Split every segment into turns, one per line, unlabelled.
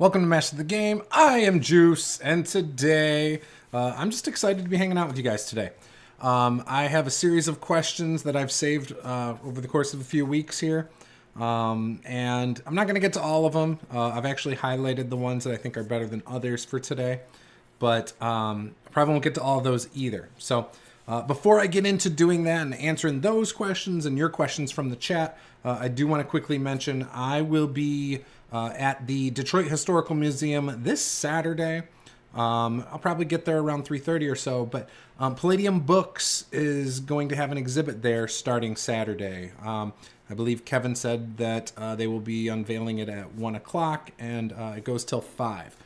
Welcome to Master the Game. I am Juice, and today I'm just excited to be hanging out with you guys today. I have a series of questions that I've saved over the course of a few weeks here, and I'm not going to get to all of them. I've actually highlighted the ones that I think are better than others for today, but I probably won't get to all of those either. So before I get into doing that and answering those questions and your questions from the chat, I do want to quickly mention I will be at the Detroit Historical Museum this Saturday. I'll probably get there around 3:30 or so, but Palladium Books is going to have an exhibit there starting Saturday. I believe Kevin said that they will be unveiling it at 1 o'clock, and it goes till 5.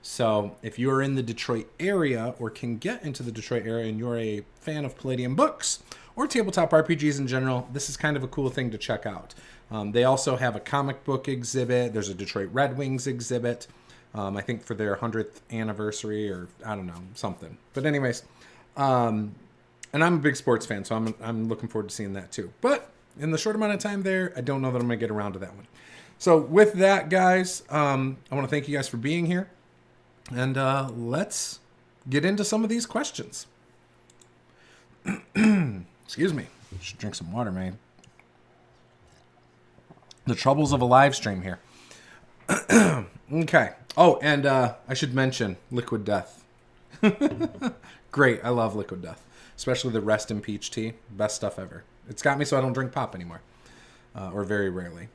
So if you're in the Detroit area or can get into the Detroit area and you're a fan of Palladium Books or tabletop RPGs in general, this is kind of a cool thing to check out. They also have a comic book exhibit. There's a Detroit Red Wings exhibit, I think for their 100th anniversary or I don't know, something. But anyways, and I'm a big sports fan, so I'm looking forward to seeing that too. But in the short amount of time there, I don't know that I'm going to get around to that one. So with that, guys, I want to thank you guys for being here. And let's get into some of these questions. Excuse me. I should drink some water, man. The troubles of a live stream here. Okay. Oh, and I should mention Liquid Death. Great. I love Liquid Death. Especially the Rest in Peach tea. Best stuff ever. It's got me so I don't drink pop anymore. Or very rarely.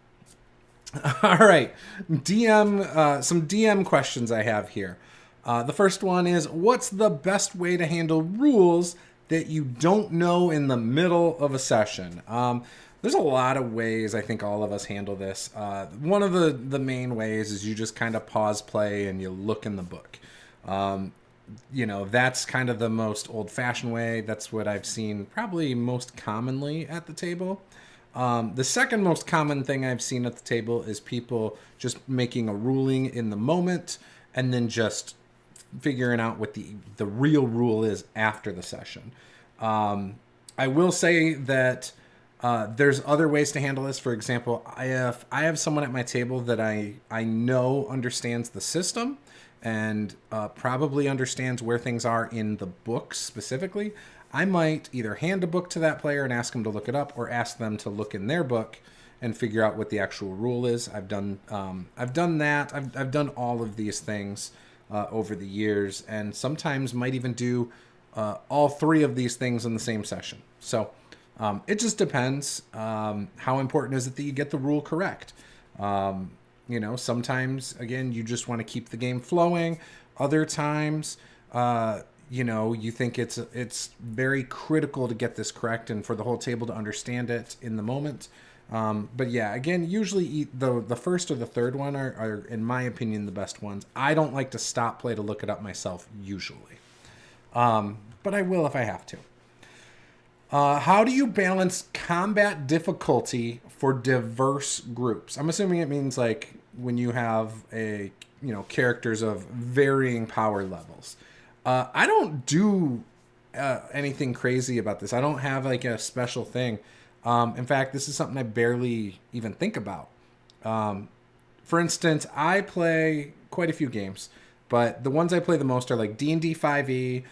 All right. Some DM questions I have here. The first one is, what's the best way to handle rules that you don't know in the middle of a session? There's a lot of ways I think all of us handle this. One of the main ways is you just kind of pause play and you look in the book. That's kind of the most old-fashioned way. That's what I've seen probably most commonly at the table. The second most common thing I've seen at the table is people just making a ruling in the moment and then just figuring out what the real rule is after the session. I will say that there's other ways to handle this. For example, I have someone at my table that I know understands the system and probably understands where things are in the book specifically. I might either hand a book to that player and ask them to look it up, or ask them to look in their book and figure out what the actual rule is. I've done that. I've done all of these things over the years, and sometimes might even do all three of these things in the same session. So it just depends. How important is it that you get the rule correct? Sometimes, again, you just want to keep the game flowing. Other times, you think it's very critical to get this correct and for the whole table to understand it in the moment. But yeah, again, usually the first or the third one are, in my opinion, the best ones. I don't like to stop play to look it up myself, usually. But I will if I have to. How do you balance combat difficulty for diverse groups? I'm assuming it means like when you have characters of varying power levels. I don't do anything crazy about this. I don't have like a special thing. In fact, this is something I barely even think about. For instance, I play quite a few games, but the ones I play the most are like D&D 5e,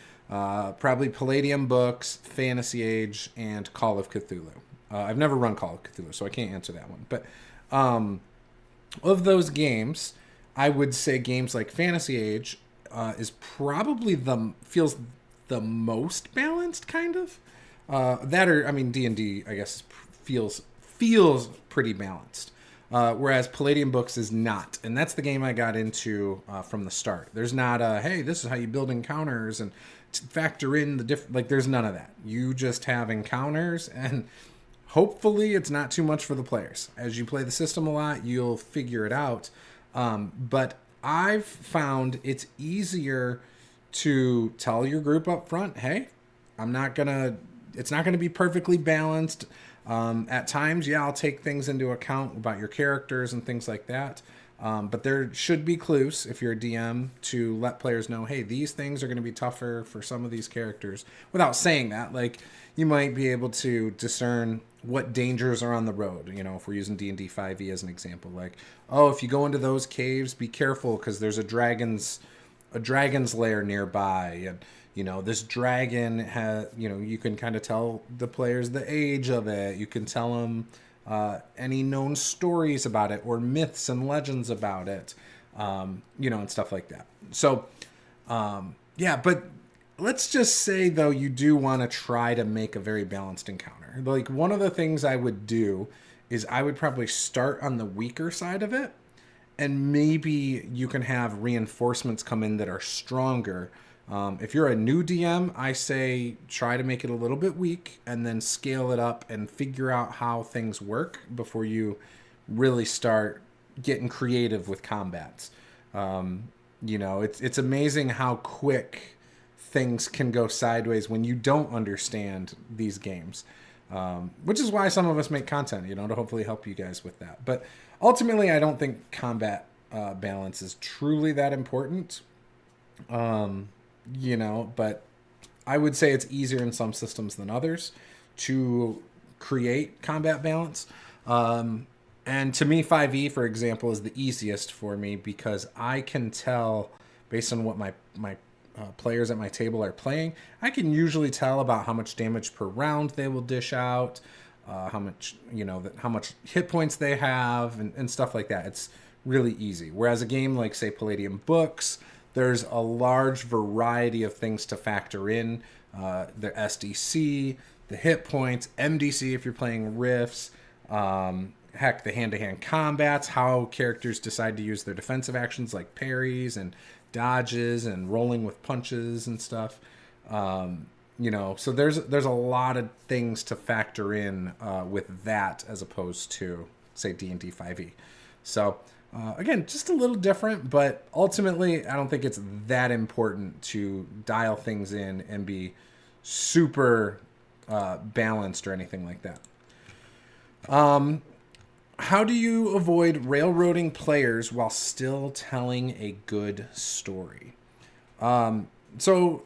probably Palladium Books, Fantasy Age, and Call of Cthulhu. I've never run Call of Cthulhu, so I can't answer that one. But of those games, I would say games like Fantasy Age is probably feels the most balanced, kind of. D&D, I guess, feels pretty balanced. Whereas Palladium Books is not. And that's the game I got into from the start. There's not hey, this is how you build encounters and factor in the different... there's none of that. You just have encounters, and hopefully it's not too much for the players. As you play the system a lot, you'll figure it out. But I've found it's easier to tell your group up front, hey, it's not gonna be perfectly balanced. At times, yeah, I'll take things into account about your characters and things like that. But there should be clues if you're a DM to let players know, hey, these things are going to be tougher for some of these characters. Without saying that, like you might be able to discern what dangers are on the road. You know, if we're using D&D 5e as an example, like, oh, if you go into those caves, be careful because there's a dragon's lair nearby, and you know this dragon has, you know, you can kind of tell the players the age of it. You can tell them any known stories about it or myths and legends about it, you know, and stuff like that. So, yeah, but let's just say, though, you do want to try to make a very balanced encounter. Like, one of the things I would do is I would probably start on the weaker side of it, and maybe you can have reinforcements come in that are stronger. If you're a new DM, I say try to make it a little bit weak and then scale it up and figure out how things work before you really start getting creative with combats. You know, it's amazing how quick things can go sideways when you don't understand these games. Which is why some of us make content, you know, to hopefully help you guys with that. But ultimately, I don't think combat balance is truly that important. You know, but I would say it's easier in some systems than others to create combat balance. And to me, 5e, for example, is the easiest for me because I can tell based on what my players at my table are playing. I can usually tell about how much damage per round they will dish out, how much, you know, how much hit points they have, and stuff like that. It's really easy. Whereas a game like, say, Palladium Books, there's a large variety of things to factor in. The SDC, the hit points, MDC if you're playing Rifts, heck, the hand-to-hand combats, how characters decide to use their defensive actions like parries and dodges and rolling with punches and stuff. You know, so there's a lot of things to factor in with that as opposed to, say, D&D 5e. So again, just a little different, but ultimately I don't think it's that important to dial things in and be super balanced or anything like that. How do you avoid railroading players while still telling a good story? So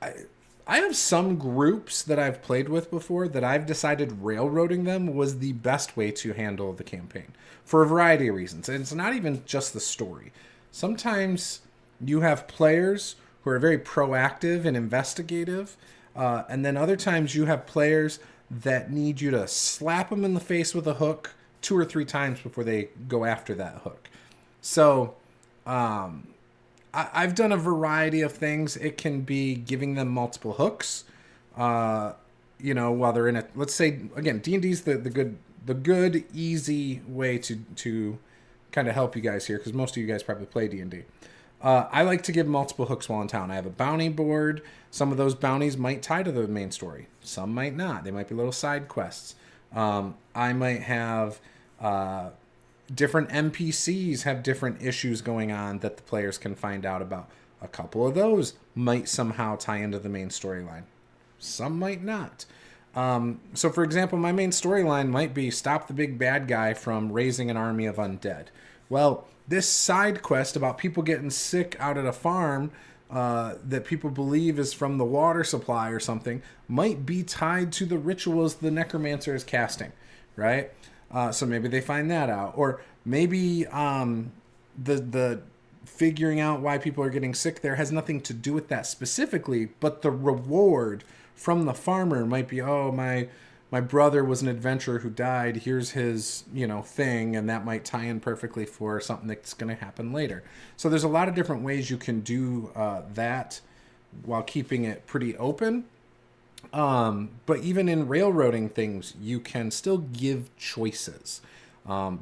I have some groups that I've played with before that I've decided railroading them was the best way to handle the campaign for a variety of reasons. And it's not even just the story. Sometimes you have players who are very proactive and investigative, and then other times you have players that need you to slap them in the face with a hook 2 or 3 times before they go after that hook. So I've done a variety of things. It can be giving them multiple hooks, you know, while they're in it. Let's say, again, D&D's the good, easy way to kind of help you guys here, because most of you guys probably play D&D. I like to give multiple hooks while in town. I have a bounty board. Some of those bounties might tie to the main story. Some might not. They might be little side quests. I might have different NPCs have different issues going on that the players can find out about. A couple of those might somehow tie into the main storyline. Some might not. So, for example, my main storyline might be stop the big bad guy from raising an army of undead. Well, this side quest about people getting sick out at a farm that people believe is from the water supply or something might be tied to the rituals the necromancer is casting, right? So maybe they find that out. Or maybe the figuring out why people are getting sick there has nothing to do with that specifically, but the reward from the farmer might be, oh, my brother was an adventurer who died. Here's his, you know, thing, and that might tie in perfectly for something that's going to happen later. So there's a lot of different ways you can do that while keeping it pretty open. But even in railroading things, you can still give choices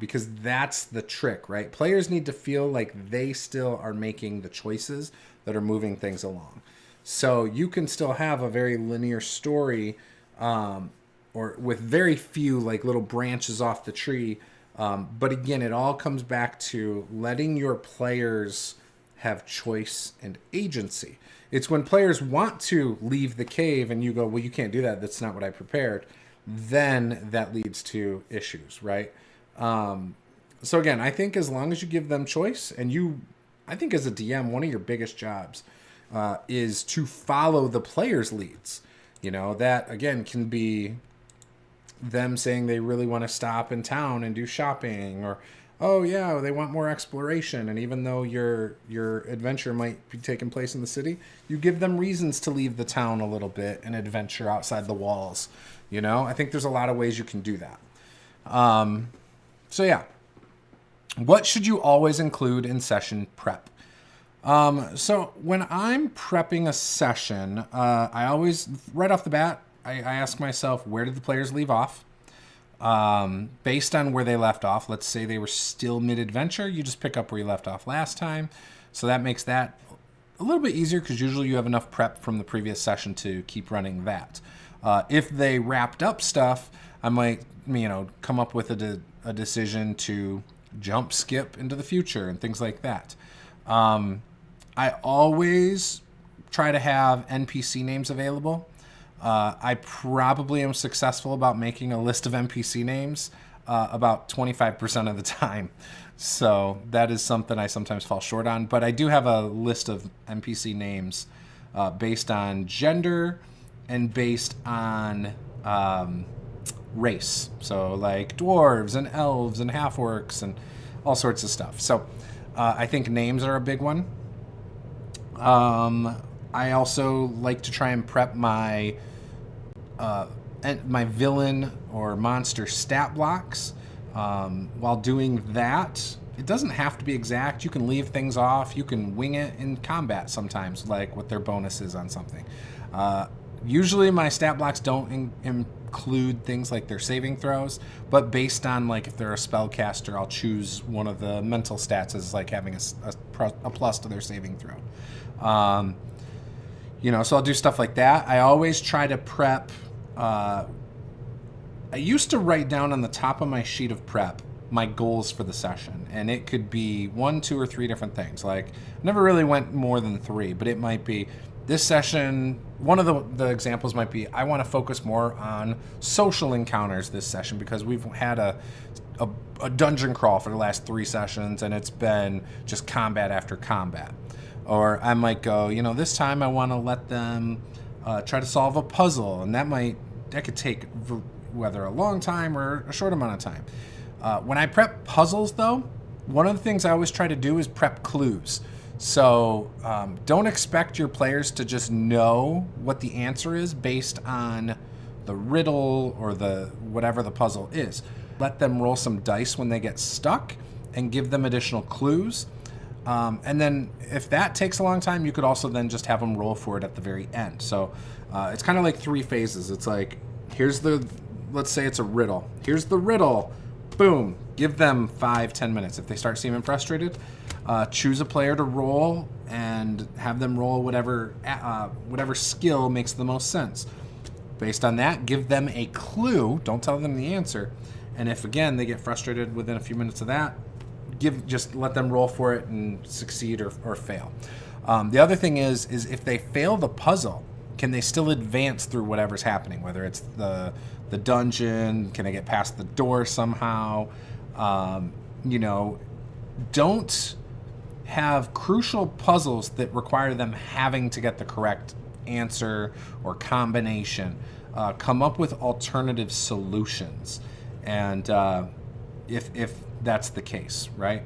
because that's the trick, right? Players need to feel like they still are making the choices that are moving things along. So you can still have a very linear story or with very few like little branches off the tree. But again, it all comes back to letting your players have choice and agency. It's when players want to leave the cave and you go, well, you can't do that. That's not what I prepared. Then that leads to issues, right? So again, I think as long as you give them choice, and I think as a DM, one of your biggest jobs is to follow the players' leads. That again can be them saying they really want to stop in town and do shopping, or oh yeah, they want more exploration. And even though your adventure might be taking place in the city, you give them reasons to leave the town a little bit and adventure outside the walls. I think there's a lot of ways you can do that. So yeah, what should you always include in session prep? So when I'm prepping a session, I always, right off the bat, I ask myself, where did the players leave off? Based on where they left off, let's say they were still mid-adventure, you just pick up where you left off last time. So that makes that a little bit easier because usually you have enough prep from the previous session to keep running that. If they wrapped up stuff, I might, come up with a decision to jump, skip into the future and things like that. I always try to have NPC names available. I probably am successful about making a list of NPC names about 25% of the time. So that is something I sometimes fall short on. But I do have a list of NPC names based on gender and based on race. So like dwarves and elves and half-orcs and all sorts of stuff. So I think names are a big one. I also like to try and prep my villain or monster stat blocks. While doing that, it doesn't have to be exact. You can leave things off. You can wing it in combat sometimes, like what their bonus is on something. Usually my stat blocks don't include things like their saving throws, but based on like if they're a spellcaster, I'll choose one of the mental stats as like having a plus to their saving throw. So I'll do stuff like that. I always try to prep. I used to write down on the top of my sheet of prep my goals for the session, and it could be 1, 2, or 3 different things. Like, never really went more than 3, but it might be this session. One of the examples might be I want to focus more on social encounters this session because we've had a dungeon crawl for the last 3 sessions, and it's been just combat after combat. Or I might go, this time I want to let them try to solve a puzzle, and that could take whether a long time or a short amount of time. When I prep puzzles, though, one of the things I always try to do is prep clues. So don't expect your players to just know what the answer is based on the riddle or whatever the puzzle is. Let them roll some dice when they get stuck and give them additional clues. And then if that takes a long time, you could also then just have them roll for it at the very end. So it's kind of like 3 phases. It's like, let's say it's a riddle. Here's the riddle. Boom. Give them 5-10 minutes. If they start seeming frustrated, choose a player to roll and have them roll whatever skill makes the most sense. Based on that, give them a clue. Don't tell them the answer. And if, again, they get frustrated within a few minutes of that, just let them roll for it and succeed or fail. The other thing is if they fail the puzzle, can they still advance through whatever's happening? Whether it's the dungeon, can they get past the door somehow? Don't have crucial puzzles that require them having to get the correct answer or combination. Come up with alternative solutions, and if that's the case, right?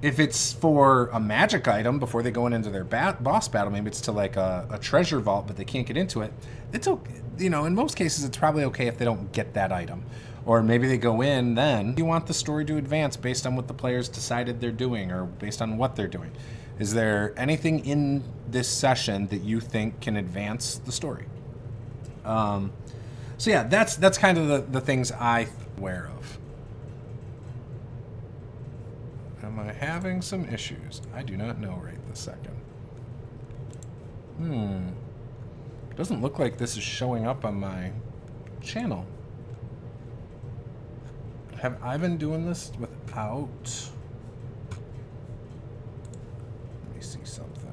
If it's for a magic item before they go into their boss battle, maybe it's to like a treasure vault, but they can't get into it. It's okay. In most cases, it's probably okay if they don't get that item. Or maybe they go in then. You want the story to advance based on what the players decided they're doing or based on what they're doing. Is there anything in this session that you think can advance the story? So yeah, that's kind of the things I'm aware of. Am I having some issues? I do not know right this second. It doesn't look like this is showing up on my channel. Have I been doing this without... Let me see something.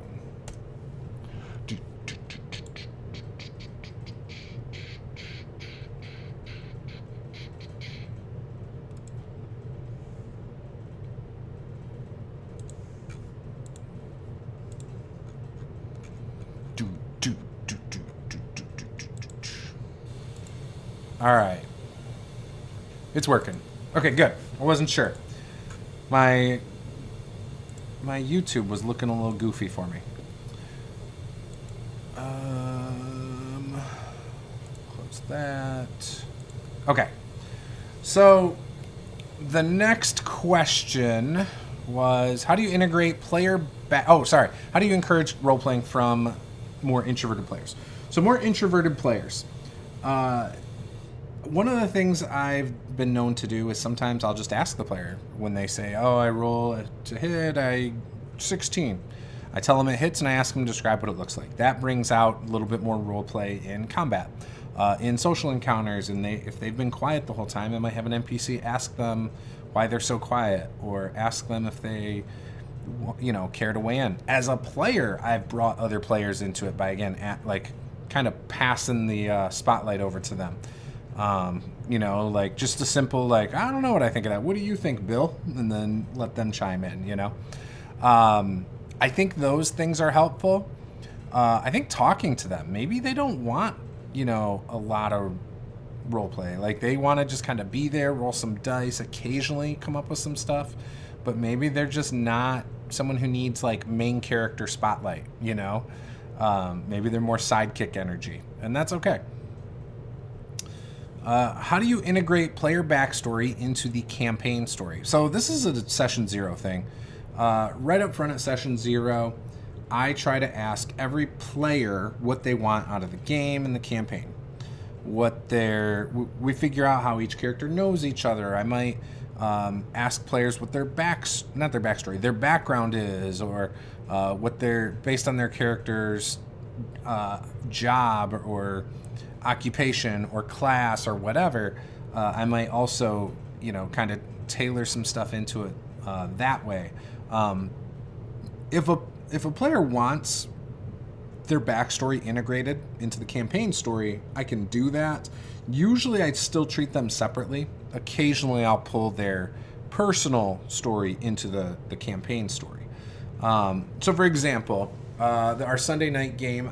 All right. It's working. Okay, good. I wasn't sure. My YouTube was looking a little goofy for me. Close that. Okay. So the next question was, how do you integrate player how do you encourage role playing from more introverted players? So more introverted players. One of the things I've been known to do is sometimes I'll just ask the player when they say, "Oh, I roll to hit, I 16." I tell them it hits and I ask them to describe what it looks like. That brings out a little bit more role play in combat, in social encounters. And if they've been quiet the whole time, I might have an NPC ask them why they're so quiet, or ask them if they, care to weigh in. As a player, I've brought other players into it by again kind of passing the spotlight over to them. Just a simple, I don't know what I think of that. What do you think, Bill? And then let them chime in, I think those things are helpful. I think talking to them, maybe they don't want, a lot of role play. Like they want to just kind of be there, roll some dice, occasionally come up with some stuff, but maybe they're just not someone who needs main character spotlight, maybe they're more sidekick energy, and that's okay. How do you integrate player backstory into the campaign story? So this is a session 0 thing. Right up front at session 0, I try to ask every player what they want out of the game and the campaign. We figure out how each character knows each other. I might ask players what their background is, or what they're based on their character's job or occupation or class or whatever. I might also, kind of tailor some stuff into it that way. If a player wants their backstory integrated into the campaign story, I can do that. Usually I still treat them separately. Occasionally I'll pull their personal story into the campaign story. So for example, our Sunday night game,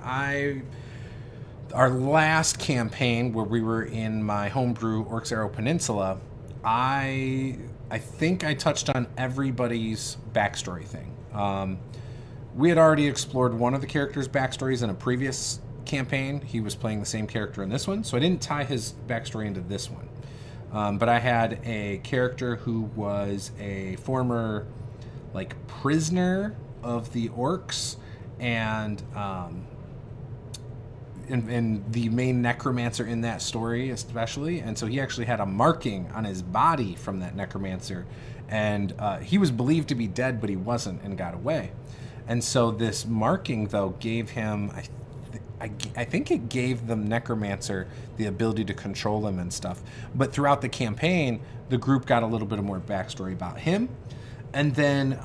our last campaign where we were in my homebrew Orcs Arrow Peninsula, I think I touched on everybody's backstory thing. We had already explored one of the characters' backstories in a previous campaign. He was playing the same character in this one, so I didn't tie his backstory into this one. But I had a character who was a former, prisoner of the orcs, and the main necromancer in that story especially, and so he actually had a marking on his body from that necromancer, and he was believed to be dead, but he wasn't, and got away. And so this marking though gave him, I think it gave the necromancer the ability to control him and stuff. But throughout the campaign, the group got a little bit more backstory about him. And then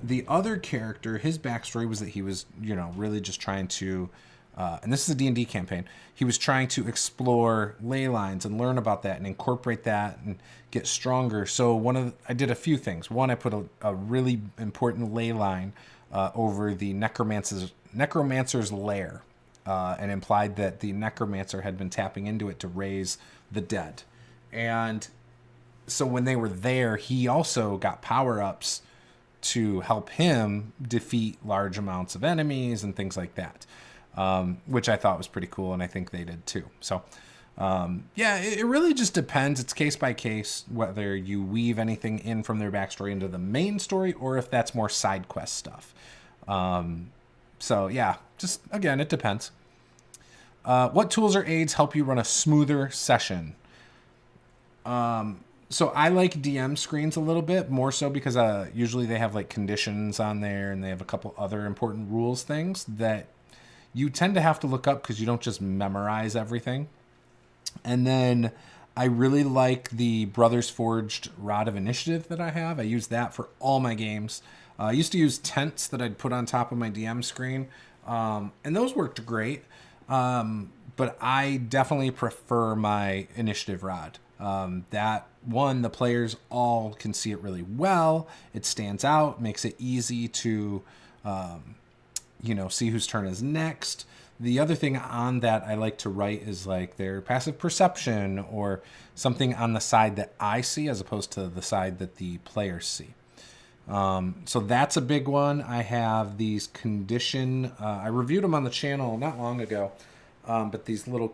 the other character, his backstory was that he was, really just trying to, and this is a D&D campaign, he was trying to explore ley lines and learn about that and incorporate that and get stronger. So I did a few things. One, I put a really important ley line over the necromancer's lair, and implied that the necromancer had been tapping into it to raise the dead. And so when they were there, he also got power-ups to help him defeat large amounts of enemies and things like that, which I thought was pretty cool, and I think they did too. So, it really just depends. It's case by case whether you weave anything in from their backstory into the main story or if that's more side quest stuff. Just again, it depends. What tools or aids help you run a smoother session? So I like DM screens a little bit more so because usually they have conditions on there, and they have a couple other important rules things that you tend to have to look up because you don't just memorize everything. And then I really like the Brothers Forged Rod of Initiative that I have. I use that for all my games. I used to use tents that I'd put on top of my DM screen, and those worked great. But I definitely prefer my initiative rod. That one, the players all can see it really well. It stands out, makes it easy to, see whose turn is next. the other thing on that I like to write is like their passive perception or something on the side that I see as opposed to the side that the players see. So that's a big one. I have these condition. I reviewed them on the channel not long ago, but these little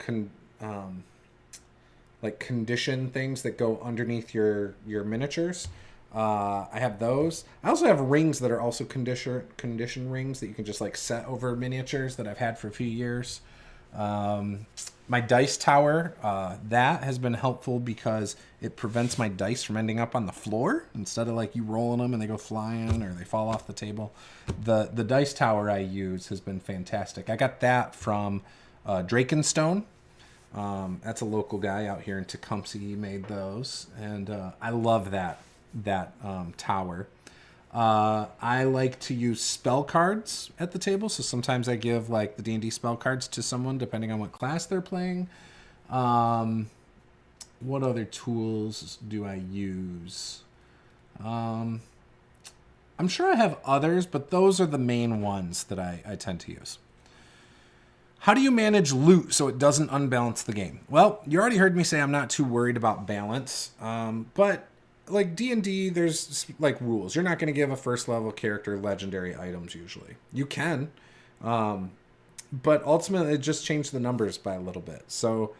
like condition things that go underneath your miniatures. I have those. I also have rings that are also condition rings that you can just like set over miniatures that I've had for a few years. My dice tower, that has been helpful because it prevents my dice from ending up on the floor instead of like you rolling them and they go flying or they fall off the table. The dice tower I use has been fantastic. I got that from Drakenstone. That's a local guy out here in Tecumseh. He made those, and I love that tower. I like to use spell cards at the table, so sometimes I give like the D&D spell cards to someone depending on what class they're playing. What other tools do I use? I'm sure I have others, but those are the main ones that I tend to use. How do you manage loot so it doesn't unbalance the game? Well, you already heard me say I'm not too worried about balance, but like D&D, there's like rules. You're not going to give a first level character legendary items usually. You can, but ultimately it just changed the numbers by a little bit. So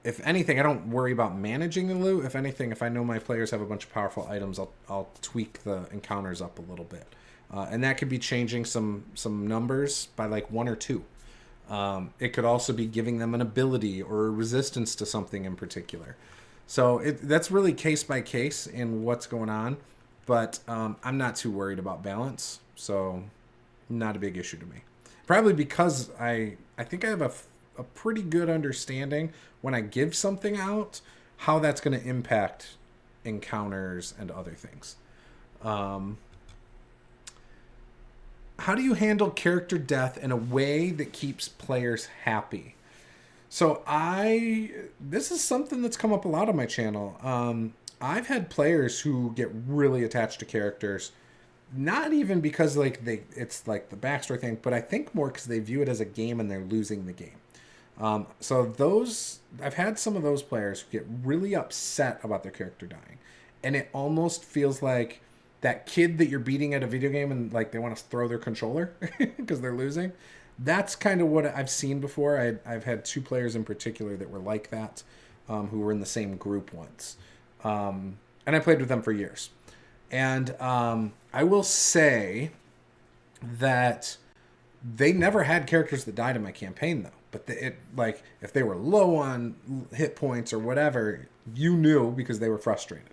if anything, I don't worry about managing the loot. If anything, if I know my players have a bunch of powerful items, I'll tweak the encounters up a little bit. And that could be changing some numbers by like 1 or 2. It could also be giving them an ability or a resistance to something in particular. So that's really case by case in what's going on. But I'm not too worried about balance. So not a big issue to me. Probably because I think I have a pretty good understanding when I give something out, how that's going to impact encounters and other things. How do you handle character death in a way that keeps players happy? So this is something that's come up a lot on my channel. I've had players who get really attached to characters, not even because like it's like the backstory thing, but I think more because they view it as a game and they're losing the game. So I've had some of those players who get really upset about their character dying, and it almost feels like that kid that you're beating at a video game and like they want to throw their controller because they're losing. That's kind of what I've seen before. I've had 2 players in particular that were like that, who were in the same group once. And I played with them for years. And I will say that they never had characters that died in my campaign, though. But like if they were low on hit points or whatever, you knew because they were frustrated.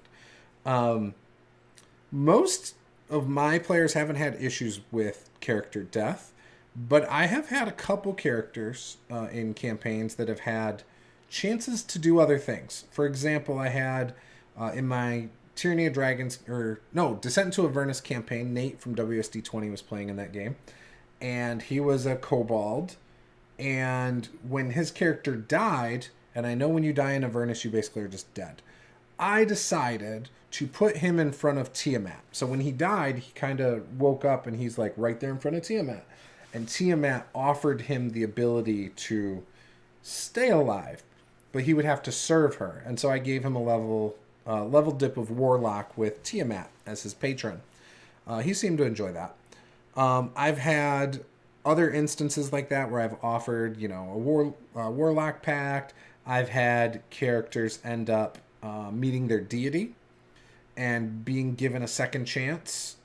Most of my players haven't had issues with character death, but I have had a couple characters in campaigns that have had chances to do other things. For example, I had in my Tyranny of Dragons, Descent into Avernus campaign, Nate from WSD20 was playing in that game, and he was a kobold, and when his character died, and I know when you die in Avernus, you basically are just dead, I decided to put him in front of Tiamat. So when he died, he kind of woke up and he's like right there in front of Tiamat. And Tiamat offered him the ability to stay alive, but he would have to serve her. And so I gave him a level dip of Warlock with Tiamat as his patron. He seemed to enjoy that. I've had other instances like that where I've offered, a Warlock pact. I've had characters end up meeting their deity and being given a second chance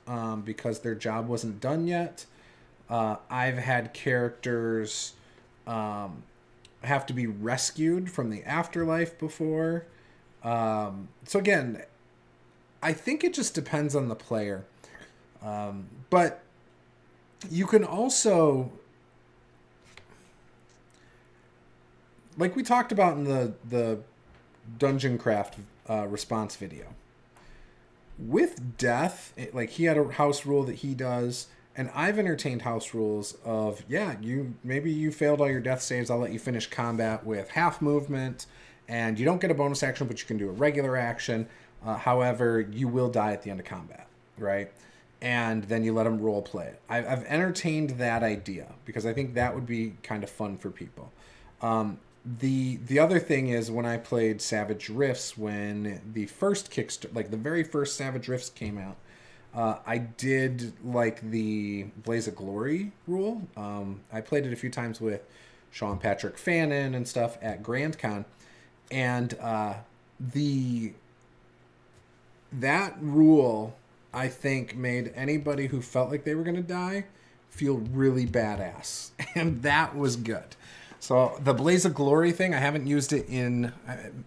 because their job wasn't done yet. I've had characters have to be rescued from the afterlife before. So again, I think it just depends on the player. But you can also, like we talked about in the Dungeon Craft response video, with death, like he had a house rule that he does, and I've entertained house rules of, maybe you failed all your death saves, I'll let you finish combat with half movement, and you don't get a bonus action, but you can do a regular action. However, you will die at the end of combat, right? and then you let them role play it. I've entertained that idea because I think that would be kind of fun for people. The other thing is when I played Savage Rifts, when the first Kickstarter, like the very first Savage Rifts came out, I did like the Blaze of Glory rule. I played it a few times with Sean Patrick Fannin and stuff at Grand Con, and that rule I think made anybody who felt like they were going to die feel really badass, and that was good. So the Blaze of Glory thing, I haven't used it in...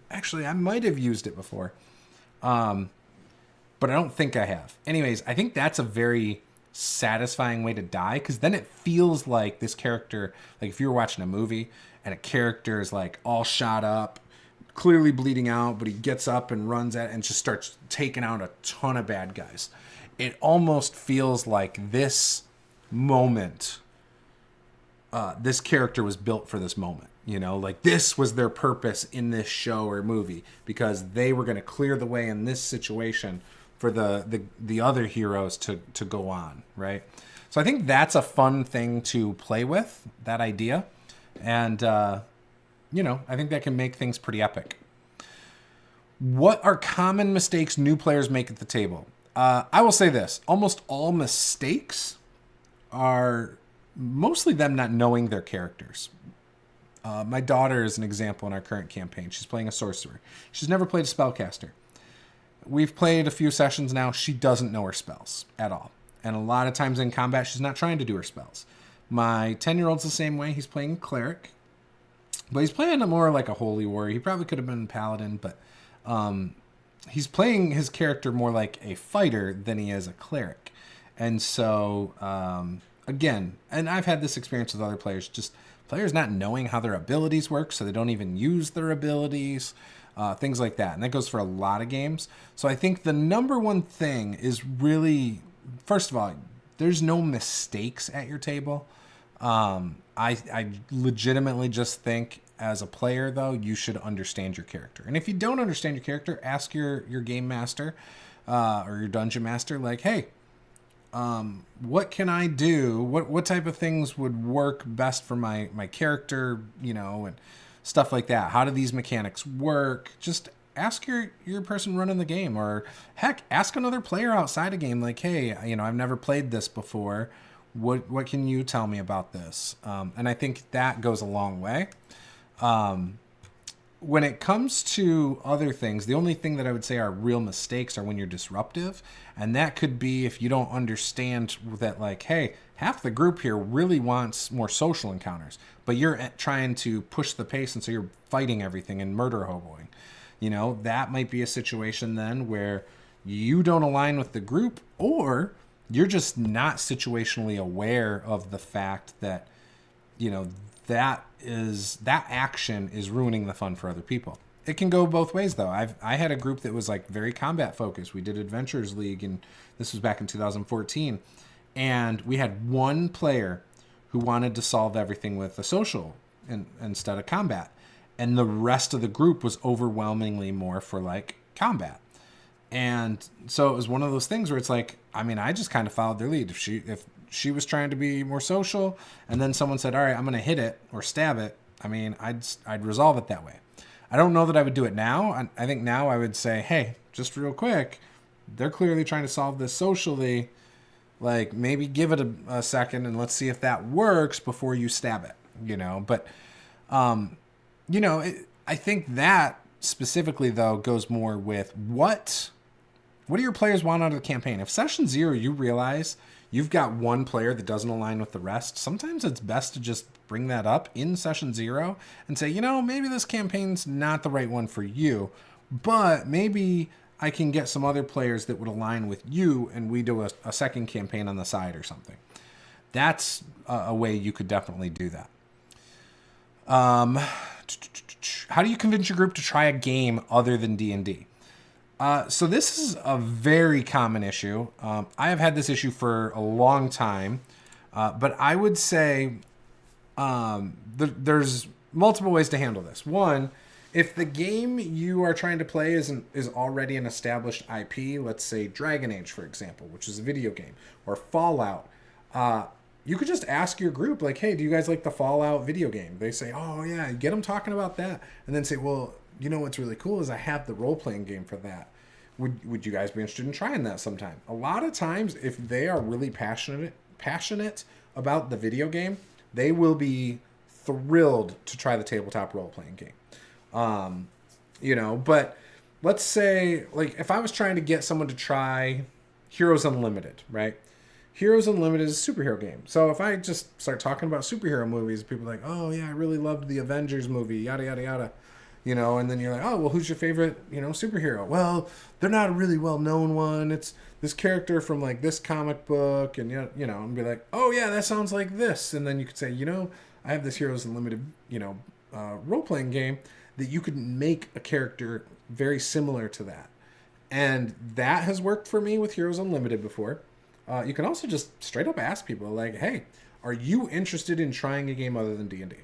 Actually, I might have used it before. But I don't think I have. Anyways, I think that's a very satisfying way to die, because then it feels like this character... Like if you were watching a movie and a character is like all shot up, clearly bleeding out, but he gets up and runs at it and just starts taking out a ton of bad guys. It almost feels like this moment... this character was built for this moment, you know, like this was their purpose in this show or movie, because they were going to clear the way in this situation for the other heroes to go on, right? So I think that's a fun thing to play with, that idea. And, you know, I think that can make things pretty epic. What are common mistakes new players make at the table? I will say this. Almost all mistakes are... mostly them not knowing their characters. My daughter is an example in our current campaign. She's playing a sorcerer. She's never played a spellcaster. We've played a few sessions now. She doesn't know her spells at all. And a lot of times in combat, she's not trying to do her spells. My 10-year-old's the same way. He's playing cleric. But he's playing it more like a holy warrior. He probably could have been paladin, but he's playing his character more like a fighter than he is a cleric. And so... again, and I've had this experience with other players, just players not knowing how their abilities work, so they don't even use their abilities, things like that. And that goes for a lot of games. So I think the number one thing is really, first of all, there's no mistakes at your table. I legitimately just think as a player, though, you should understand your character. And if you don't understand your character, ask your game master or your dungeon master, like, hey, what can I do? What type of things would work best for my character, you know, and stuff like that. How do these mechanics work? Just ask your person running the game, or heck, ask another player outside a game, like, hey, you know, I've never played this before. What can you tell me about this? And I think that goes a long way. When it comes to other things, the only thing that I would say are real mistakes are when you're disruptive. And that could be if you don't understand that, like, hey, half the group here really wants more social encounters, but you're trying to push the pace, and so you're fighting everything and murder hoboing. You know, that might be a situation then where you don't align with the group, or you're just not situationally aware of the fact that, you know, that action is ruining the fun for other people. It can go both ways, though. I had a group that was like very combat focused. We did Adventures League, and this was back in 2014. And we had one player who wanted to solve everything with a social instead of combat. And the rest of the group was overwhelmingly more for like combat. And so it was one of those things where it's like, I mean, I just kind of followed their lead. If she was trying to be more social, and then someone said, all right, I'm going to hit it or stab it, I mean, I'd resolve it that way. I don't know that I would do it now. I think now I would say, hey, just real quick, they're clearly trying to solve this socially. Like, maybe give it a second and let's see if that works before you stab it, you know? But, you know, I think that specifically, though, goes more with what do your players want out of the campaign? If session 0, you realize you've got one player that doesn't align with the rest, sometimes it's best to just bring that up in session 0 and say, you know, maybe this campaign's not the right one for you, but maybe I can get some other players that would align with you, and we do a second campaign on the side or something. That's a way you could definitely do that. How do you convince your group to try a game other than D&D? So this is a very common issue. I have had this issue for a long time, but I would say there's multiple ways to handle this. One, If the game you are trying to play is already an established IP, let's say Dragon Age, for example, which is a video game, or Fallout, you could just ask your group, like, hey, do you guys like the Fallout video game? They say, oh, yeah, get them talking about that. And then say, well, you know what's really cool is I have the role-playing game for that. Would you guys be interested in trying that sometime? A lot of times, if they are really passionate about the video game, they will be thrilled to try the tabletop role-playing game. But let's say, like, if I was trying to get someone to try Heroes Unlimited, right? Heroes Unlimited is a superhero game. So if I just start talking about superhero movies, people are like, oh, yeah, I really loved the Avengers movie, yada, yada, yada. And then you're like, oh, well, who's your favorite, superhero? Well, they're not a really well-known one. It's this character from, like, this comic book. And, and be like, oh, yeah, that sounds like this. And then you could say, I have this Heroes Unlimited, role-playing game that you could make a character very similar to that. And that has worked for me with Heroes Unlimited before. You can also just straight up ask people, like, hey, are you interested in trying a game other than D&D?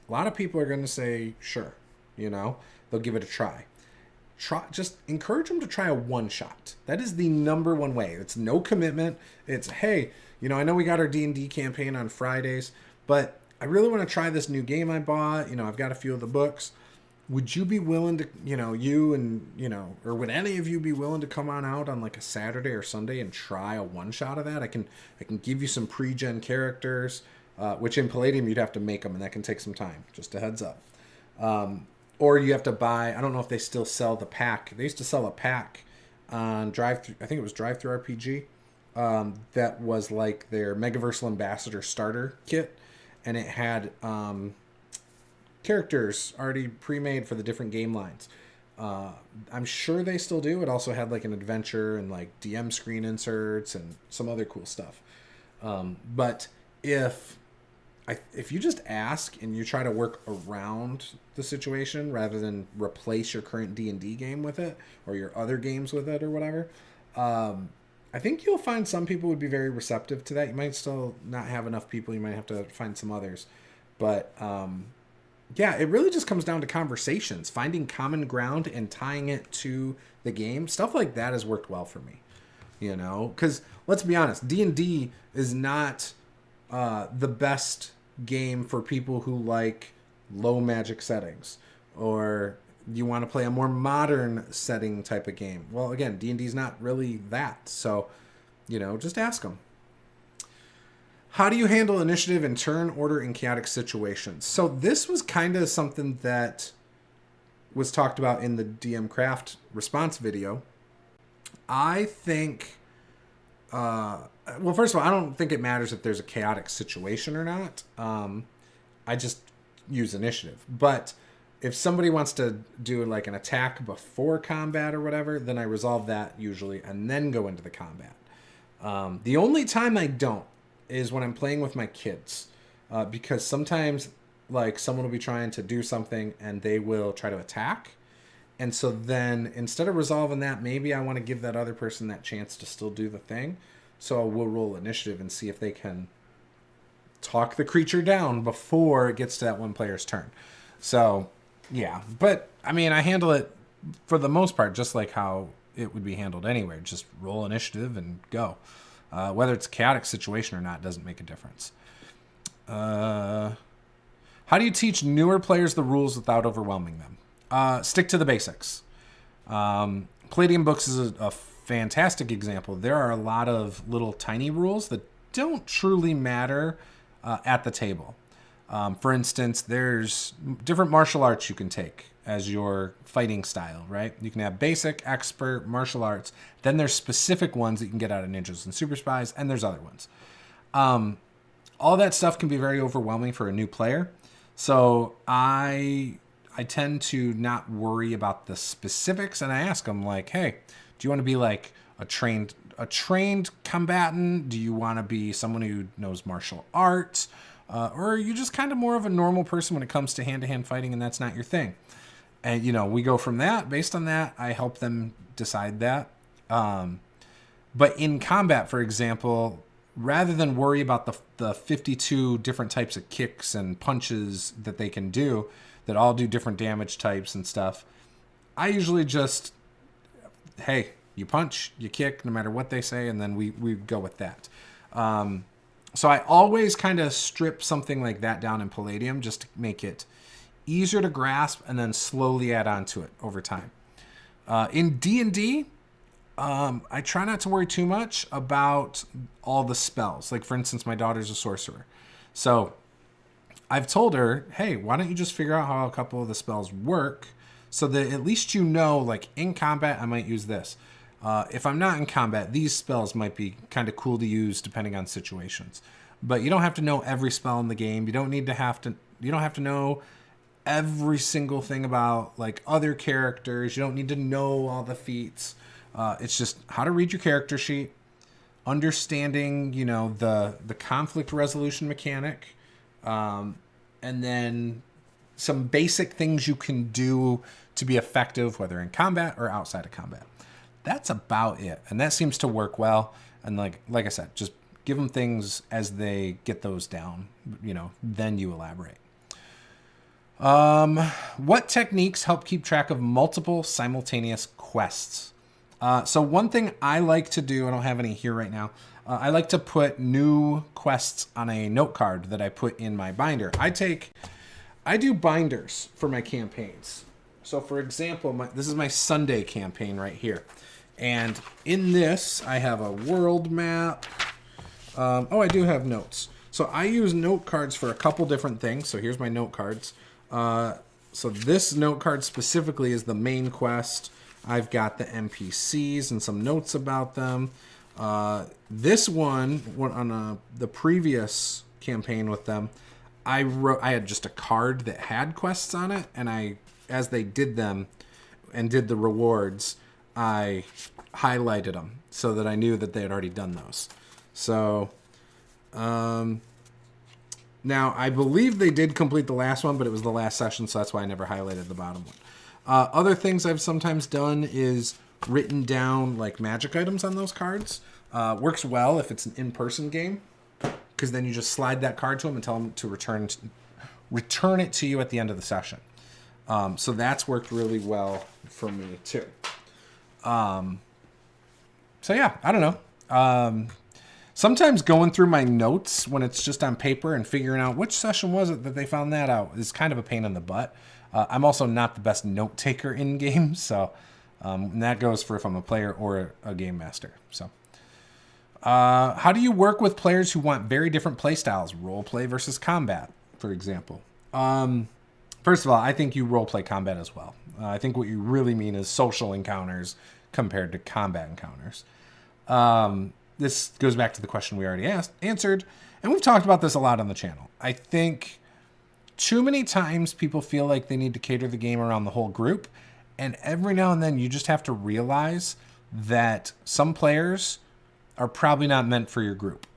A lot of people are going to say, sure. They'll give it a try. Just encourage them to try a one-shot. That is the number one way. It's no commitment. It's, hey, I know we got our D&D campaign on Fridays, but I really want to try this new game I bought. I've got a few of the books. Would you be willing to, or would any of you be willing to come on out on like a Saturday or Sunday and try a one-shot of that? I can give you some pre-gen characters, which in Palladium you'd have to make them, and that can take some time. Just a heads up. Or you have to buy, I don't know if they still sell the pack. They used to sell a pack on Drive-Thru, I think it was Drive-Thru RPG, that was like their Megaversal Ambassador starter kit, and it had characters already pre-made for the different game lines. I'm sure they still do. It also had like an adventure and like DM screen inserts and some other cool stuff. But if you just ask and you try to work around the situation rather than replace your current D&D game with it or your other games with it or whatever, I think you'll find some people would be very receptive to that. You might still not have enough people. You might have to find some others. But yeah, it really just comes down to conversations, finding common ground and tying it to the game. Stuff like that has worked well for me, because let's be honest, D&D is not the best game for people who like low magic settings, or you want to play a more modern setting type of game. Well, again, D&D is not really that. So, just ask them. How do you handle initiative in turn, order, and chaotic situations? So this was kind of something that was talked about in the DM Craft response video. I think, well, first of all, I don't think it matters if there's a chaotic situation or not. I just use initiative. But if somebody wants to do like an attack before combat or whatever, then I resolve that usually and then go into the combat. The only time I don't is when I'm playing with my kids, because sometimes like someone will be trying to do something and they will try to attack. And so then instead of resolving that, maybe I want to give that other person that chance to still do the thing. So we'll roll initiative and see if they can talk the creature down before it gets to that one player's turn. So yeah, but I mean, I handle it for the most part just like how it would be handled anywhere. Just roll initiative and go. Whether it's a chaotic situation or not doesn't make a difference. How do you teach newer players the rules without overwhelming them? Stick to the basics. Palladium Books is a fantastic example. There are a lot of little tiny rules that don't truly matter at the table. For instance, there's different martial arts you can take as your fighting style, right? You can have basic, expert, martial arts. Then there's specific ones that you can get out of ninjas and super spies, and there's other ones. All that stuff can be very overwhelming for a new player. So I tend to not worry about the specifics, and I ask them like, hey, do you want to be like a trained combatant? Do you want to be someone who knows martial arts? Or are you just kind of more of a normal person when it comes to hand-to-hand fighting and that's not your thing? And, we go from that. Based on that, I help them decide that. But in combat, for example, rather than worry about the 52 different types of kicks and punches that they can do that all do different damage types and stuff, I usually just, hey, you punch, you kick, no matter what they say, and then we go with that. So I always kind of strip something like that down in Palladium just to make it easier to grasp and then slowly add on to it over time. In D&D, I try not to worry too much about all the spells. Like, for instance, my daughter's a sorcerer. So I've told her, hey, why don't you just figure out how a couple of the spells work so that at least you know, like, in combat, I might use this. If I'm not in combat, these spells might be kind of cool to use depending on situations. But you don't have to know every spell in the game. You don't have to know every single thing about, like, other characters. You don't need to know all the feats. It's just how to read your character sheet, understanding, the conflict resolution mechanic, and then some basic things you can do to be effective, whether in combat or outside of combat. That's about it. And that seems to work well. And like I said, just give them things as they get those down, then you elaborate. What techniques help keep track of multiple simultaneous quests? So one thing I like to do, I don't have any here right now, I like to put new quests on a note card that I put in my binder. I do binders for my campaigns. So for example, this is my Sunday campaign right here. And in this, I have a world map. I do have notes. So I use note cards for a couple different things. So here's my note cards. So this note card specifically is the main quest. I've got the NPCs and some notes about them. This one on the previous campaign with them, I had just a card that had quests on it, and as they did them and did the rewards, I highlighted them so that I knew that they had already done those. So, now I believe they did complete the last one, but it was the last session, so that's why I never highlighted the bottom one. Other things I've sometimes done is written down like magic items on those cards. Works well if it's an in-person game, because then you just slide that card to them and tell them to return it to you at the end of the session. So that's worked really well for me too. So yeah, I don't know. Sometimes going through my notes when it's just on paper and figuring out which session was it that they found that out is kind of a pain in the butt. I'm also not the best note taker in games, so and that goes for if I'm a player or a game master. So, how do you work with players who want very different play styles, role play versus combat, for example? First of all, I think you role play combat as well. I think what you really mean is social encounters compared to combat encounters. This goes back to the question we already answered, and we've talked about this a lot on the channel. I think too many times people feel like they need to cater the game around the whole group, and every now and then you just have to realize that some players are probably not meant for your group.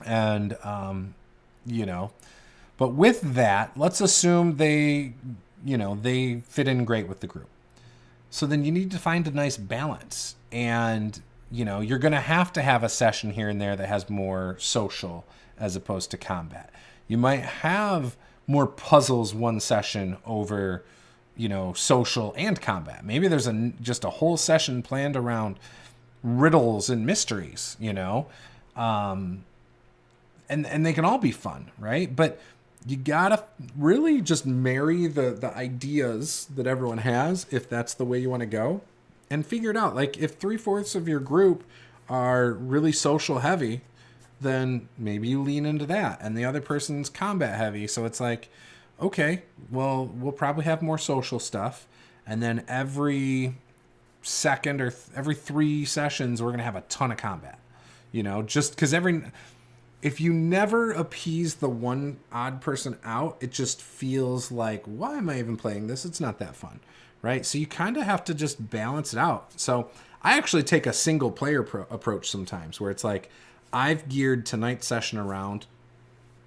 And, but with that, let's assume they fit in great with the group. So then you need to find a nice balance, and you're going to have a session here and there that has more social as opposed to combat. You might have more puzzles one session over, social and combat. Maybe there's just a whole session planned around riddles and mysteries, and they can all be fun, right? But you gotta really just marry the ideas that everyone has, if that's the way you want to go, and figure it out. Like, if 3/4 of your group are really social heavy, then maybe you lean into that, and the other person's combat heavy. So it's like, okay, well, we'll probably have more social stuff, and then every second or every 3 sessions, we're going to have a ton of combat, just because if you never appease the one odd person out, it just feels like, why am I even playing this? It's not that fun, right? So you kind of have to just balance it out. So I actually take a single player approach sometimes, where it's like, I've geared tonight's session around,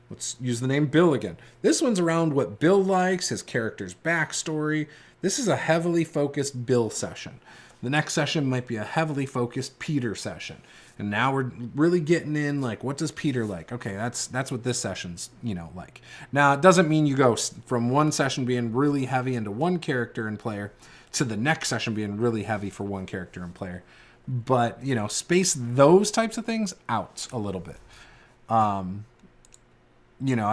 let's use the name Bill again. This one's around what Bill likes, his character's backstory. This is a heavily focused Bill session. The next session might be a heavily focused Peter session. And now we're really getting in, like, what does Peter like? Okay, that's what this session's, like. Now, it doesn't mean you go from one session being really heavy into one character and player to the next session being really heavy for one character and player. But, space those types of things out a little bit. I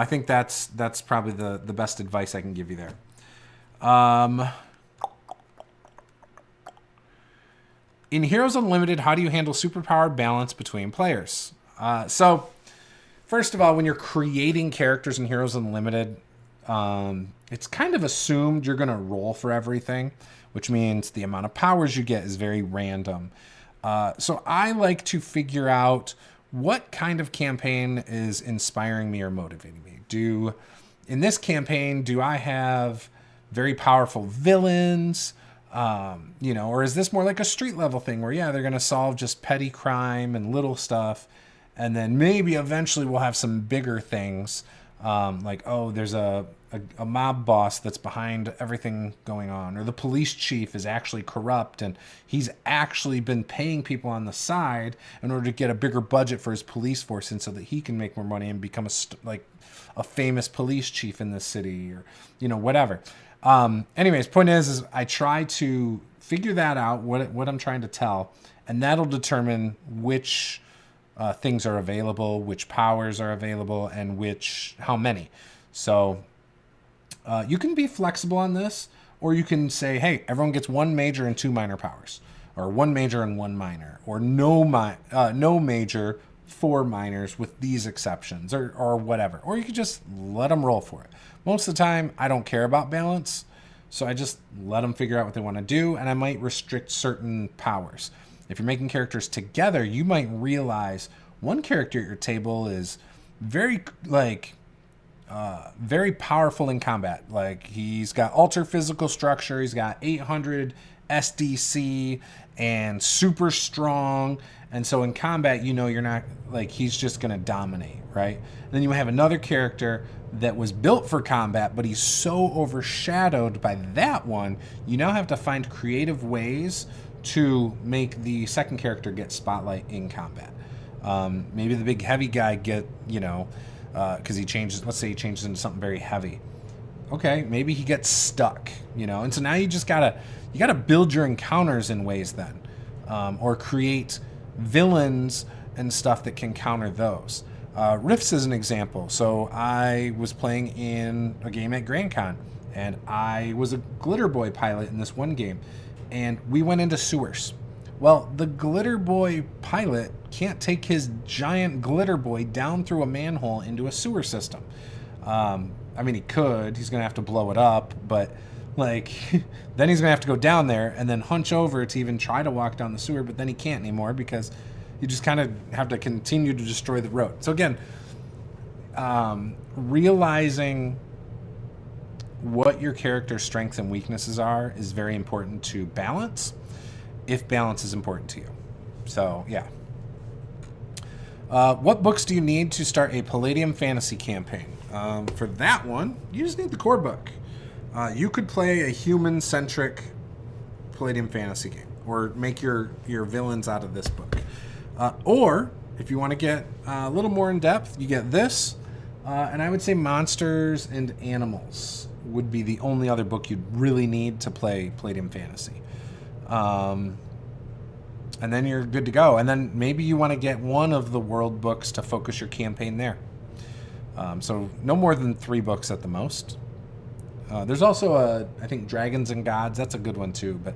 think that's probably the best advice I can give you there. In Heroes Unlimited, how do you handle superpower balance between players? So, first of all, when you're creating characters in Heroes Unlimited, it's kind of assumed you're going to roll for everything, which means the amount of powers you get is very random. So I like to figure out what kind of campaign is inspiring me or motivating me. In this campaign, do I have very powerful villains? Or is this more like a street level thing where, they're going to solve just petty crime and little stuff. And then maybe eventually we'll have some bigger things. There's a mob boss that's behind everything going on. Or the police chief is actually corrupt and he's actually been paying people on the side in order to get a bigger budget for his police force and so that he can make more money and become a famous police chief in this city or, whatever. Anyways, point is I try to figure that out, what I'm trying to tell, and that'll determine which things are available, which powers are available, and how many. So you can be flexible on this, or you can say, hey, everyone gets 1 major and 2 minor powers, or 1 major and 1 minor, or no major, 4 minors with these exceptions, or whatever. Or you could just let them roll for it. Most of the time, I don't care about balance, so I just let them figure out what they want to do, and I might restrict certain powers. If you're making characters together, you might realize one character at your table is very powerful in combat. Like, he's got ultra physical structure, he's got 800 SDC, and super strong. And so in combat, you're not, he's just going to dominate, right? And then you have another character that was built for combat, but he's so overshadowed by that one, you now have to find creative ways to make the second character get spotlight in combat. Maybe the big heavy guy because let's say he changes into something very heavy. Okay, maybe he gets stuck, and so now you gotta build your encounters in ways then, or create villains and stuff that can counter those. Rifts is an example. So I was playing in a game at Grand Con, and I was a Glitter Boy pilot in this one game, and we went into sewers. Well, the Glitter Boy pilot can't take his giant Glitter Boy down through a manhole into a sewer system. He could. He's going to have to blow it up, but then he's going to have to go down there and then hunch over to even try to walk down the sewer, but then he can't anymore because you just kind of have to continue to destroy the road. So again, realizing what your character's strengths and weaknesses are is very important to balance, if balance is important to you. So, yeah. What books do you need to start a Palladium Fantasy campaign? For that one, you just need the core book. You could play a human-centric Palladium Fantasy game, or make your villains out of this book. Or, if you want to get a little more in-depth, you get this, and I would say Monsters and Animals would be the only other book you'd really need to play Palladium Fantasy. And then you're good to go. And then maybe you want to get one of the world books to focus your campaign there. So no more than 3 books at the most. There's also I think Dragons and Gods. That's a good one too. But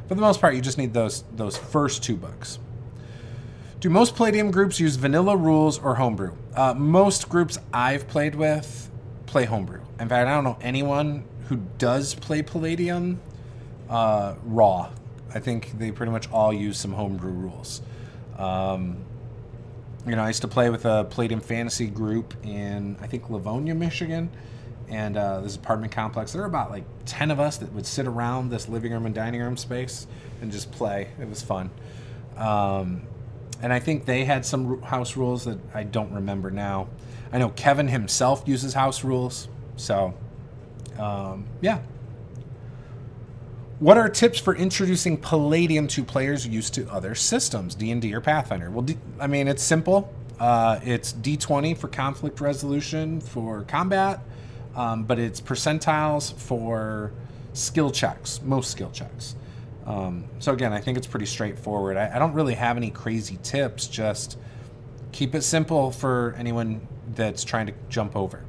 for the most part, you just need those first 2 books. Do most Palladium groups use vanilla rules or homebrew? Most groups I've played with play homebrew. In fact, I don't know anyone who does play Palladium raw. I think they pretty much all use some homebrew rules. I used to play with a Palladium Fantasy group in, I think, Livonia, Michigan. And this apartment complex, there were about 10 of us that would sit around this living room and dining room space and just play. It was fun. And I think they had some house rules that I don't remember now. I know Kevin himself uses house rules. So, yeah. What are tips for introducing Palladium to players used to other systems, D&D or Pathfinder? Well, I mean, it's simple. It's D20 for conflict resolution for combat, but it's percentiles for skill checks, most skill checks. So again, I think it's pretty straightforward. I don't really have any crazy tips, just keep it simple for anyone that's trying to jump over.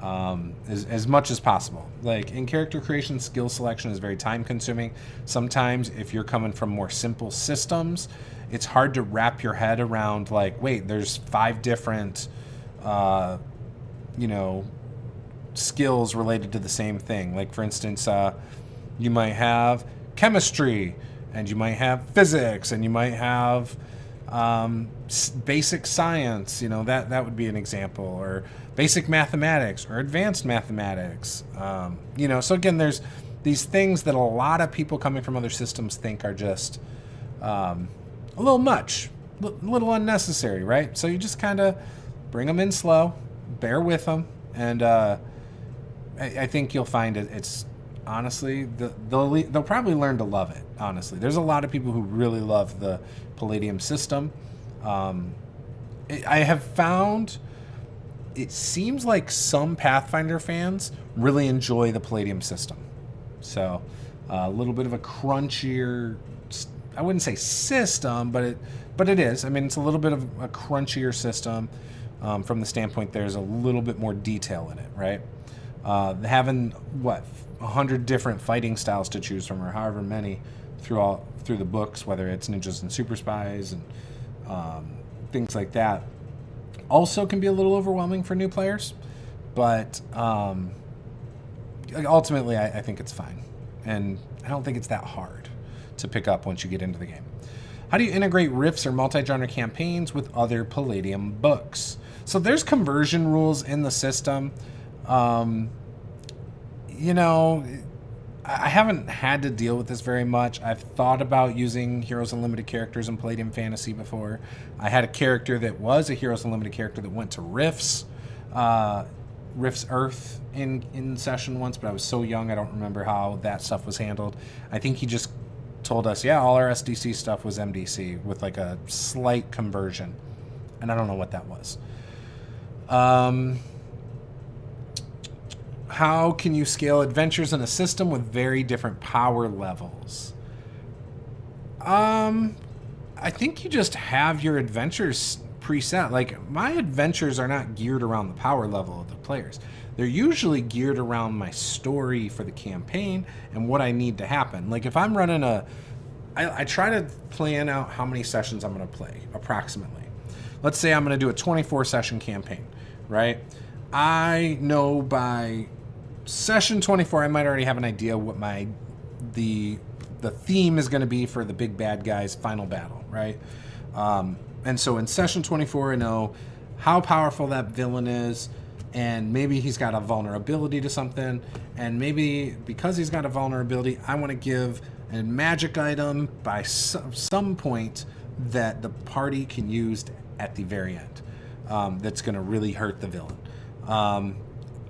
As much as possible. Like in character creation, skill selection is very time consuming. Sometimes if you're coming from more simple systems, it's hard to wrap your head around like, wait, there's 5 different, skills related to the same thing. Like for instance, you might have chemistry and you might have physics and you might have basic science, that would be an example, or basic mathematics or advanced mathematics. So again, there's these things that a lot of people coming from other systems think are just a little much, a little unnecessary, right? So you just kind of bring them in slow, bear with them, and I think you'll find it's honestly, they'll probably learn to love it, honestly. There's a lot of people who really love the Palladium system. I have found it seems like some Pathfinder fans really enjoy the Palladium system. So a little bit of a crunchier, I wouldn't say system, but it is. I mean, it's a little bit of a crunchier system from the standpoint there's a little bit more detail in it, right? Having 100 different fighting styles to choose from, or however many through the books, whether it's ninjas and super spies and things like that, also can be a little overwhelming for new players, but ultimately I think it's fine, and I don't think it's that hard to pick up once you get into the game. How do you integrate riffs or multi-genre campaigns with other Palladium books? So there's conversion rules in the system. I haven't had to deal with this very much. I've thought about using Heroes Unlimited characters in Palladium Fantasy before. I had a character that was a Heroes Unlimited character that went to Rift's Earth in session once, but I was so young I don't remember how that stuff was handled. I think he just told us, all our SDC stuff was MDC with like a slight conversion, and I don't know what that was. How can you scale adventures in a system with very different power levels? I think you just have your adventures preset. Like, my adventures are not geared around the power level of the players. They're usually geared around my story for the campaign and what I need to happen. Like, if I'm running I try to plan out how many sessions I'm going to play, approximately. Let's say I'm going to do a 24-session campaign, right? I know by session 24, I might already have an idea what the theme is going to be for the big bad guy's final battle, right? And so in session 24, I know how powerful that villain is, and maybe he's got a vulnerability to something, and maybe because he's got a vulnerability, I want to give a magic item by some point that the party can use at the very end, that's going to really hurt the villain.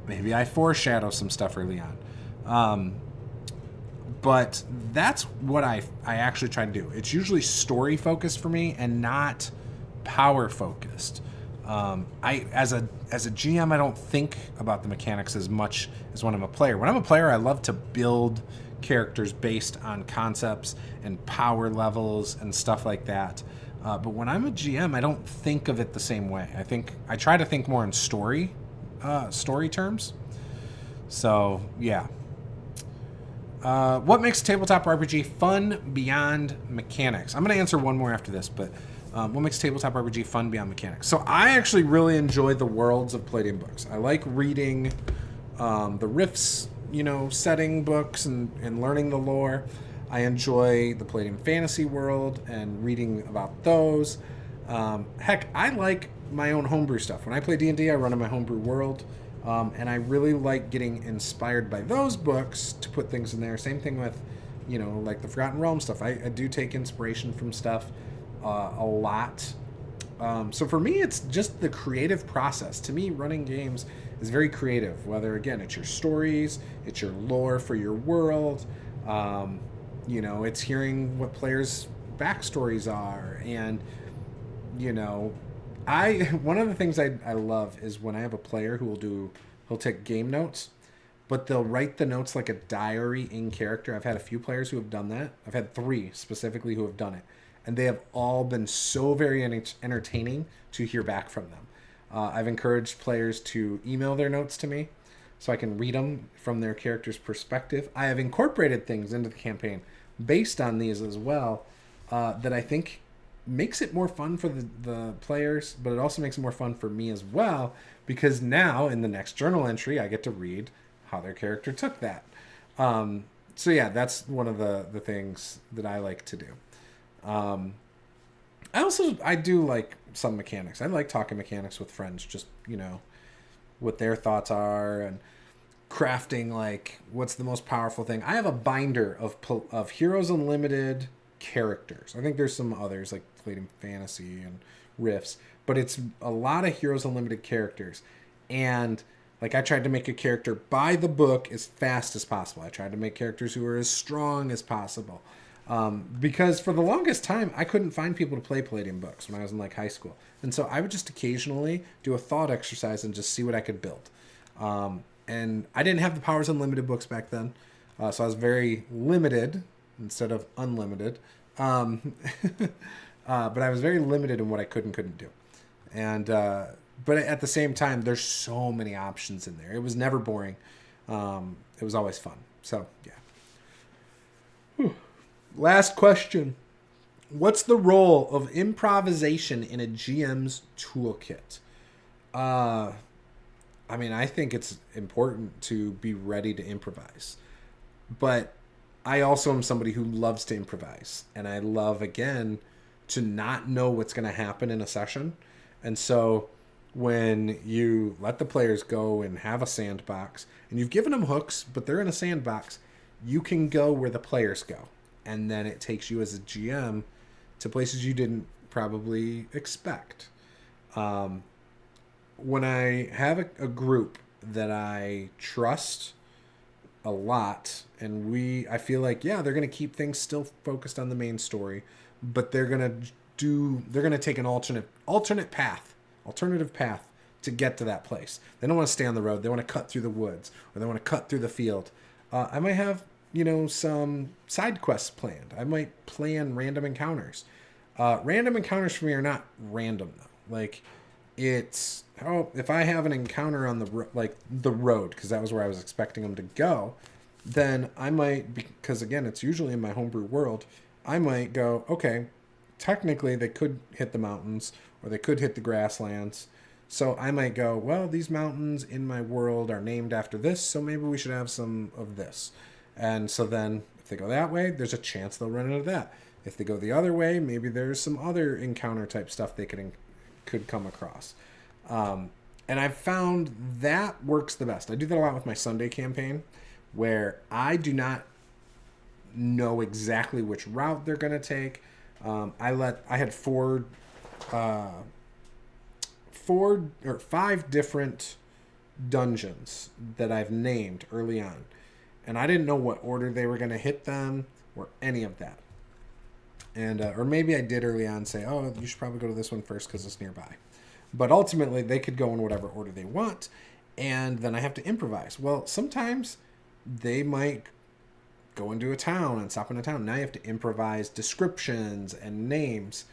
Maybe I foreshadow some stuff early on. But that's what I actually try to do. It's usually story focused for me and not power focused. As a GM, I don't think about the mechanics as much as when I'm a player. When I'm a player, I love to build characters based on concepts and power levels and stuff like that. But when I'm a GM, I don't think of it the same way. I try to think more in story terms. So yeah. What makes tabletop RPG fun beyond mechanics? I'm going to answer one more after this, but what makes tabletop RPG fun beyond mechanics? So I actually really enjoy the worlds of Palladium books. I like reading the riffs, setting books and learning the lore. I enjoy the Palladium Fantasy world and reading about those. Heck, I like my own homebrew stuff. When I play D&D, I run in my homebrew world. And I really like getting inspired by those books to put things in there. Same thing with, like the Forgotten Realms stuff. I do take inspiration from stuff a lot. So for me, it's just the creative process. To me, running games is very creative. Whether, again, it's your stories, it's your lore for your world. It's hearing what players' backstories are, and you know, I one of the things I love is when I have a player he'll take game notes, but they'll write the notes like a diary in character. I've had a few players who have done that. I've had 3 specifically who have done it, and they have all been so very entertaining to hear back from them. I've encouraged players to email their notes to me so I can read them from their character's perspective. I have incorporated things into the campaign based on these as well, that I think makes it more fun for the players, but it also makes it more fun for me as well, because now in the next journal entry, I get to read how their character took that. So yeah, that's one of the things that I like to do. I do like some mechanics. I like talking mechanics with friends, just, what their thoughts are, and crafting, like, what's the most powerful thing. I have a binder of Heroes Unlimited characters. I think there's some others like Palladium Fantasy and Rifts, but it's a lot of Heroes Unlimited characters. And like, I tried to make a character by the book as fast as possible. I tried to make characters who are as strong as possible. Because for the longest time, I couldn't find people to play Palladium Books when I was in like high school. And so I would just occasionally do a thought exercise and just see what I could build. And I didn't have the Powers Unlimited books back then. So I was very limited instead of unlimited. But I was very limited in what I could and couldn't do. And, but at the same time, there's so many options in there. It was never boring. It was always fun. So, yeah. Whew. Last question. What's the role of improvisation in a GM's toolkit? I think it's important to be ready to improvise. But I also am somebody who loves to improvise. And I love, again, to not know what's going to happen in a session. And so when you let the players go and have a sandbox, and you've given them hooks, but they're in a sandbox, you can go where the players go. And then it takes you as a GM to places you didn't probably expect. When I have a group that I trust a lot, and I feel like, yeah, they're going to keep things still focused on the main story, but they're going to take an alternative path to get to that place. They don't want to stay on the road. They want to cut through the woods, or they want to cut through the field. I might have, some side quests planned. I might plan random encounters. Random encounters for me are not random though. Like, it's, if I have an encounter on the road, because that was where I was expecting them to go, then I might, because again, it's usually in my homebrew world, I might go, okay, technically they could hit the mountains, or they could hit the grasslands. So I might go, well, these mountains in my world are named after this, so maybe we should have some of this. And so then if they go that way, there's a chance they'll run into that. If they go the other way, maybe there's some other encounter type stuff they could come across. And I've found that works the best. I do that a lot with my Sunday campaign, where I do not know exactly which route they're going to take. I had 5 different dungeons that I've named early on, and I didn't know what order they were going to hit them or any of that. And or maybe I did early on say, oh, you should probably go to this one first because it's nearby. But ultimately, they could go in whatever order they want, and then I have to improvise. Well, sometimes they might go into a town and stop in a town. Now you have to improvise descriptions and names.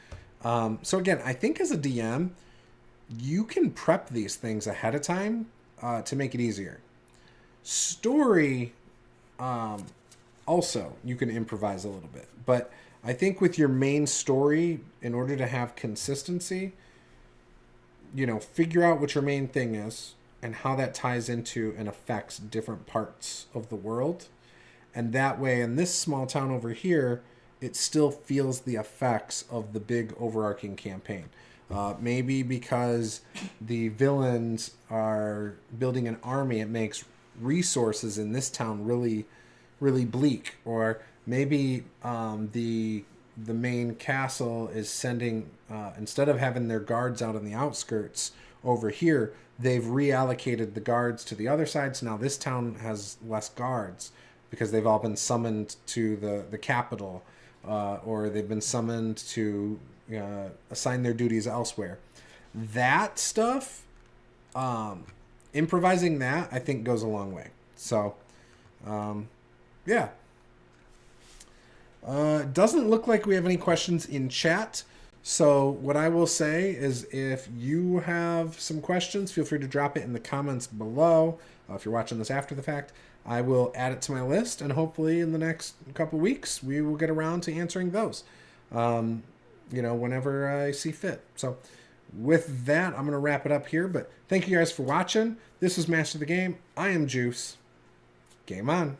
So again, I think as a DM, you can prep these things ahead of time to make it easier. Story, also, you can improvise a little bit. But I think with your main story, in order to have consistency, figure out what your main thing is and how that ties into and affects different parts of the world. And that way, in this small town over here, it still feels the effects of the big overarching campaign. Maybe because the villains are building an army, it makes resources in this town really, really bleak. Or maybe the main castle is sending, instead of having their guards out on the outskirts over here, they've reallocated the guards to the other side. So now this town has less guards. because they've all been summoned to the capital, or they've been summoned to assign their duties elsewhere. That stuff, improvising that, I think goes a long way. So, yeah. Doesn't look like we have any questions in chat. So what I will say is if you have some questions, feel free to drop it in the comments below. If you're watching this after the fact, I will add it to my list, and hopefully in the next couple weeks, we will get around to answering those, whenever I see fit. So with that, I'm going to wrap it up here, but thank you guys for watching. This is Master of the Game. I am Juice. Game on.